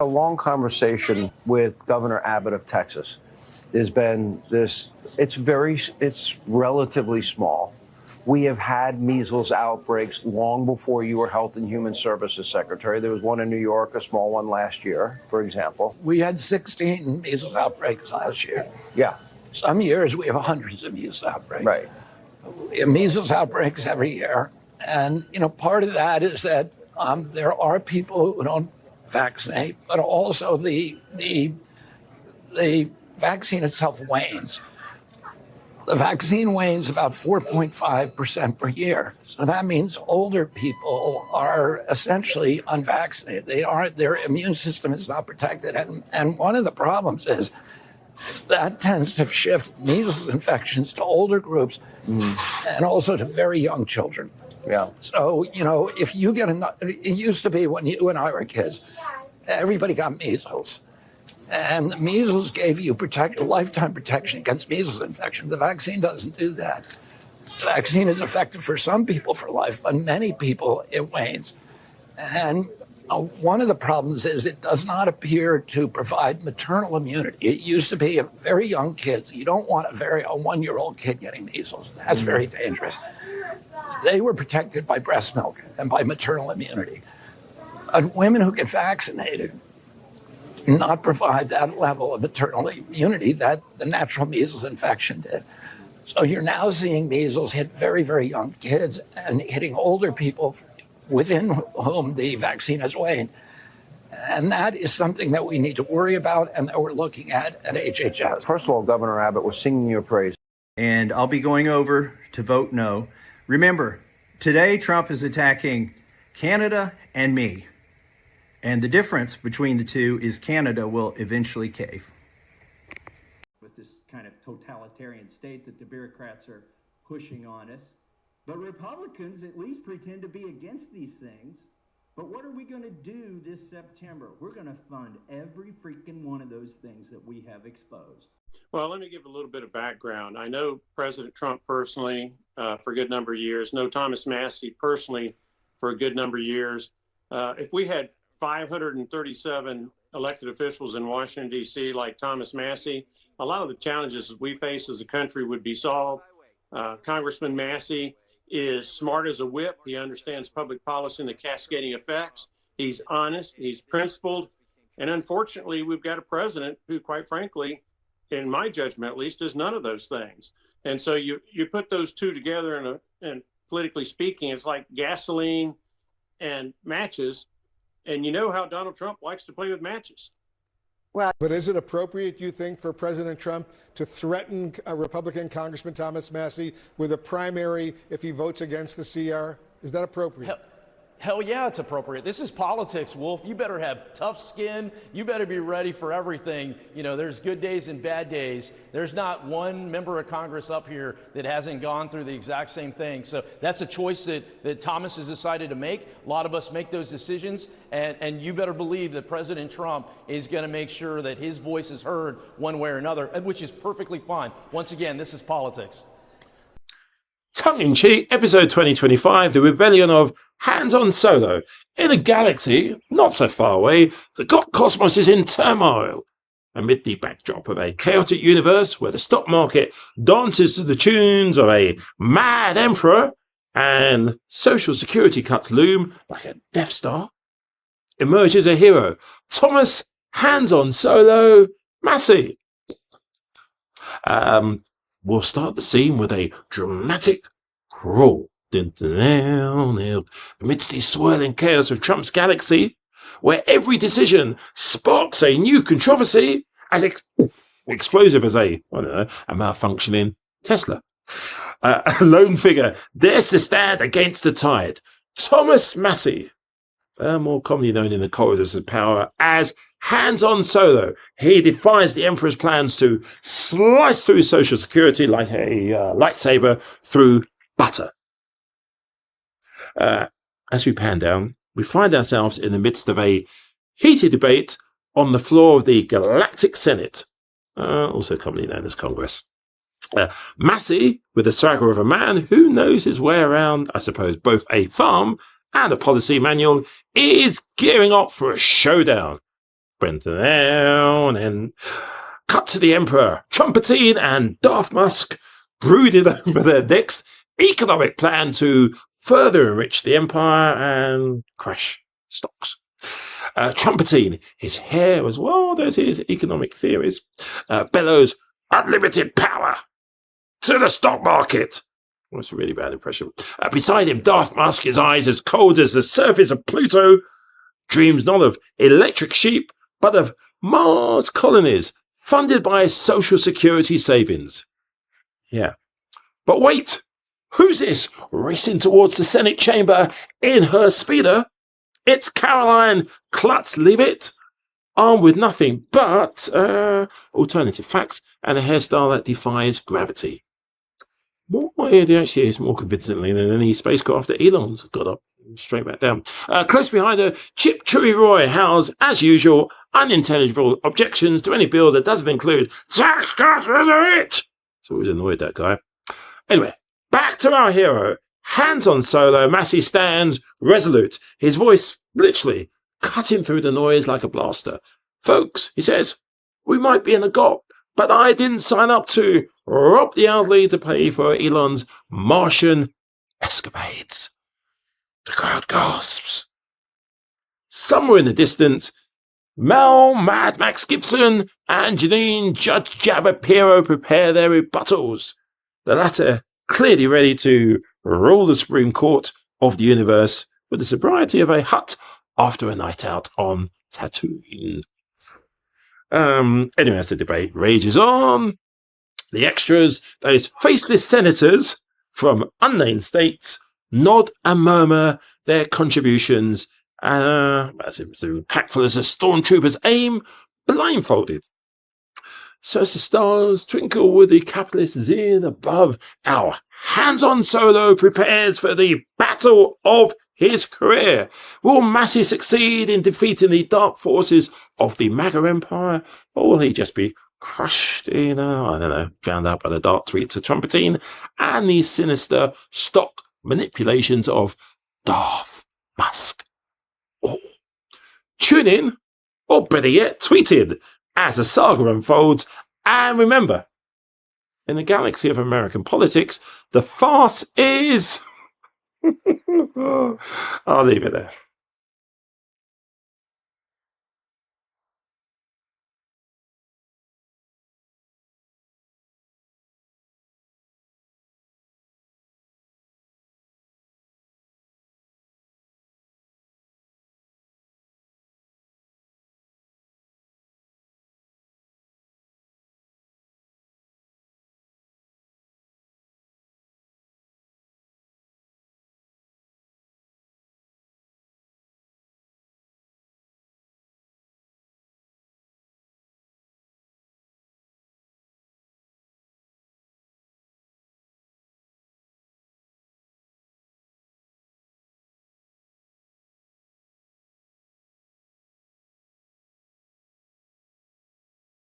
A long conversation with Governor Abbott of Texas. There's been this, it's relatively small. We have had measles outbreaks long before you were Health and Human Services Secretary. There was one in New York, a small one last year, for example. We had 16 measles outbreaks last year. Yeah. Some years we have hundreds of measles outbreaks. Right. We have measles outbreaks every year. And, part of that is that there are people who don't vaccinate, but also the vaccine itself wanes. The vaccine wanes about 4.5% per year. So that means older people are essentially unvaccinated. Their immune system is not protected. And one of the problems is that tends to shift measles infections to older groups and also to very young children. Yeah. So, if you get it used to be when you and I were kids, everybody got measles. And measles gave you lifetime protection against measles infection. The vaccine doesn't do that. The vaccine is effective for some people for life, but many people it wanes. And one of the problems is it does not appear to provide maternal immunity. It used to be a very young kids. You don't want a 1-year-old kid getting measles. That's very dangerous. They were protected by breast milk and by maternal immunity. And women who get vaccinated do not provide that level of maternal immunity that the natural measles infection did. So you're now seeing measles hit very, very young kids and hitting older people within whom the vaccine has waned. And that is something that we need to worry about and that we're looking at HHS. First of all, Governor Abbott was singing your praise. And I'll be going over to vote no. Remember, today Trump is attacking Canada and me. And the difference between the two is Canada will eventually cave. With this kind of totalitarian state that the bureaucrats are pushing on us. But Republicans at least pretend to be against these things. But what are we going to do this September? We're going to fund every freaking one of those things that we have exposed. Well, let me give a little bit of background. I know President Trump personally for a good number of years, know Thomas Massie personally for a good number of years. If we had 537 elected officials in Washington, D.C., like Thomas Massie, a lot of the challenges we face as a country would be solved. Congressman Massie is smart as a whip. He understands public policy and the cascading effects. He's honest. He's principled. And unfortunately, we've got a president who, quite frankly, in my judgment at least, is none of those things. And so you put those two together and politically speaking, it's like gasoline and matches. And you know how Donald Trump likes to play with matches. Well, but is it appropriate, you think, for President Trump to threaten a Republican Congressman Thomas Massie with a primary if he votes against the CR? Is that appropriate? Hell yeah, it's appropriate. This is politics, Wolf. You better have tough skin. You better be ready for everything. There's good days and bad days. There's not one member of Congress up here that hasn't gone through the exact same thing. So that's a choice that Thomas has decided to make. A lot of us make those decisions. And you better believe that President Trump is going to make sure that his voice is heard one way or another, which is perfectly fine. Once again, this is politics. Tongue-in-cheek, episode 2025, the rebellion of Hands-on Solo. In a galaxy not so far away, the Gop Cosmos is in turmoil. Amid the backdrop of a chaotic universe where the stock market dances to the tunes of a mad emperor and social security cuts loom like a Death Star, emerges a hero, Thomas Hands-on Solo Massie. We'll start the scene with a dramatic crawl. Amidst the swirling chaos of Trump's galaxy, where every decision sparks a new controversy, as explosive as a malfunctioning Tesla. A lone figure dares to stand against the tide. Thomas Massie, more commonly known in the corridors of power as Hands-on Solo. He defies the emperor's plans to slice through Social Security like a lightsaber through butter. As we pan down, we find ourselves in the midst of a heated debate on the floor of the Galactic Senate, also commonly known as Congress. Massie, with the swagger of a man who knows his way around, I suppose, both a farm and a policy manual, is gearing up for a showdown. And then cut to the Emperor, Trumpetine and Darth Musk brooded over their next economic plan to further enrich the empire and crash stocks. Trumpetine, his hair as wild as his economic theories, bellows unlimited power to the stock market. That's a really bad impression. Beside him, Darth Musk, his eyes as cold as the surface of Pluto, dreams not of electric sheep, but of Mars colonies funded by Social Security savings. Yeah. But wait, who's this racing towards the Senate chamber in her speeder? It's Caroline Klutz-Leavitt, armed with nothing but alternative facts and a hairstyle that defies gravity. It actually is more convincingly than any spacecraft that Elon's got up straight back down. Close behind her, Chip Chewy Roy howls, as usual, unintelligible objections to any bill that doesn't include tax cuts for the rich. So always annoyed, that guy. Anyway, back to our hero. Hands on solo, Massie stands resolute, his voice literally cutting through the noise like a blaster. Folks, he says, we might be in a Gop, but I didn't sign up to rob the elderly to pay for Elon's Martian escapades. The crowd gasps. Somewhere in the distance, Mel, Mad Max Gibson, and Janine Judge Jabba Piero prepare their rebuttals. The latter clearly ready to rule the Supreme Court of the universe with the sobriety of a hut after a night out on Tatooine. Anyway, as the debate rages on, the extras, those faceless senators from unnamed states, nod and murmur their contributions, as impactful as the stormtroopers aim, blindfolded. So as the stars twinkle with the capitalist zed above, our hands-on solo prepares for the battle of his career. Will Massie succeed in defeating the dark forces of the MAGA Empire, or will he just be crushed in, drowned out by the dark tweets of Trumpetine and the sinister stock manipulations of Darth Musk? Oh. Tune in, or better yet, tweet in, as the saga unfolds. And remember, in the galaxy of American politics, the farce is... I'll leave it there.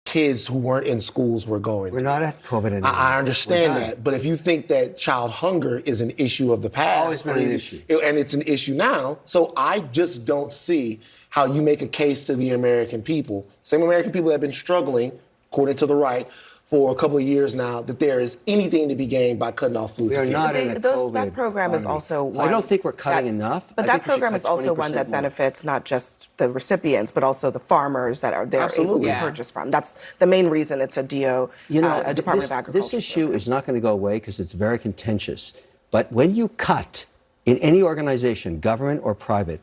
Kids who weren't in schools were going. We're not at COVID anymore. I understand that, but if you think that child hunger is an issue of the past, always been an issue, and it's an issue now, so I just don't see how you make a case to the American people, same American people that have been struggling, according to the right, for a couple of years now, that there is anything to be gained by cutting off food to kids. Not in a COVID that program is also one. I don't think we're cutting enough. But that program is also one that benefits not just the recipients, but also the farmers that are there able to purchase from. That's the main reason it's a DO, a Department of Agriculture. This issue is not going to go away because it's very contentious. But when you cut in any organization, government or private,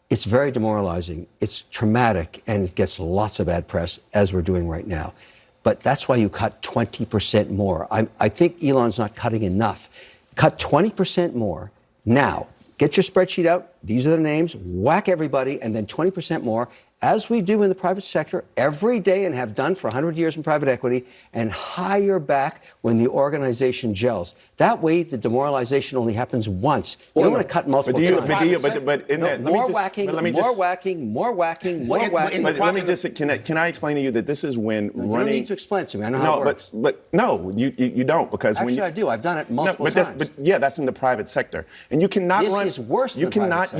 it's very demoralizing. It's traumatic, and it gets lots of bad press, as we're doing right now. But that's why you cut 20% more. I think Elon's not cutting enough. Cut 20% more now. Get your spreadsheet out. These are the names. Whack everybody, and then 20% more, as we do in the private sector every day and have done for 100 years in private equity, and hire back when the organization gels. That way, the demoralization only happens once. You don't want to cut multiple times. More whacking. Let me just, can I explain to you that this is when running... You don't need to explain it to me. I know how it works. You don't, because Actually, I do. I've done it multiple times. But yeah, that's in the private sector. And you cannot run... This is worse than private sector.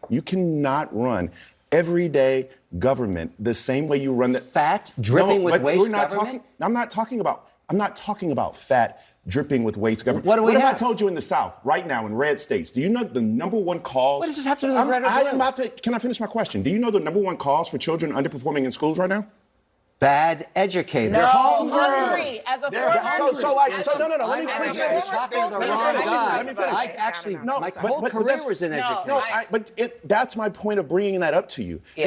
You cannot run every day, government the same way you run the fat dripping with but waste we're not government? I'm not talking about fat dripping with waste government. What do we have? have? I told you in the South right now in red states? Do you know the number one cause? What does this have to do with red or blue? Can I finish my question? Do you know the number one cause for children underperforming in schools right now? Bad educators. They're hungry. As a No. Let me finish. You're talking to the wrong guy. Let me finish. I actually, my whole but career was in education. That's my point of bringing that up to you. Yeah.